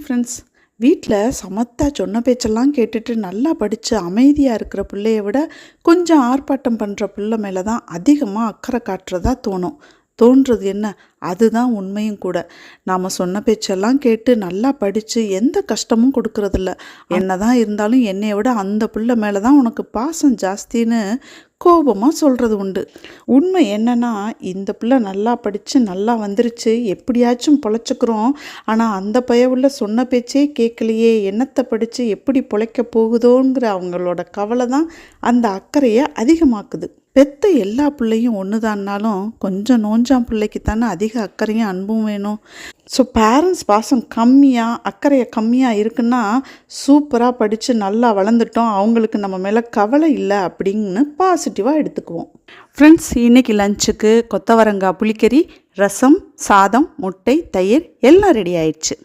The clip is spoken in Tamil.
ஃப்ரெண்ட்ஸ். வீட்டில் சமத்தா சொன்ன பேச்செல்லாம் கேட்டுட்டு நல்லா படித்து அமைதியாக இருக்கிற பிள்ளைய விட கொஞ்சம் ஆர்ப்பாட்டம் பண்ணுற பிள்ளை மேலே தான் அதிகமாக அக்கறை காட்டுறதா தோன்றுறது என்ன, அதுதான் உண்மையும் கூட. நாம் சொன்ன பேச்செல்லாம் கேட்டு நல்லா படித்து எந்த கஷ்டமும் கொடுக்கறதில்ல. என்ன தான் இருந்தாலும் என்னைய விட அந்த பிள்ளை மேலே தான் உனக்கு பாசம் ஜாஸ்தின்னு கோபமாக சொல்கிறது உண்டு. உண்மை என்னன்னா, இந்த பிள்ளை நல்லா படித்து நல்லா வந்துருச்சு, எப்படியாச்சும் பொழைச்சிக்கிறோம். ஆனால் அந்த பயவுள்ள சொன்ன பேச்சே கேட்கலையே, என்னத்தை படித்து எப்படி பொழைக்க போகுதோங்கிற அவங்களோட கவலை தான் அந்த அக்கறையை அதிகமாக்குது. பெத்த எல்லா பிள்ளையும் ஒன்று தான்னாலும் கொஞ்சம் நோஞ்சாம் பிள்ளைக்கு தானே அதிக அக்கறையும் அன்பும் வேணும். ஸோ பேரண்ட்ஸ் பாசம் அக்கறையை கம்மியாக இருக்குன்னா சூப்பராக படித்து நல்லா வளர்ந்துட்டோம், அவங்களுக்கு நம்ம மேலே கவலை இல்லை அப்படின்னு பாசிட்டிவாக எடுத்துக்குவோம். ஃப்ரெண்ட்ஸ், இன்றைக்கி லஞ்சுக்கு கொத்தவரங்காய் புளிக்கறி, ரசம், சாதம், முட்டை, தயிர் எல்லாம் ரெடி ஆயிடுச்சு.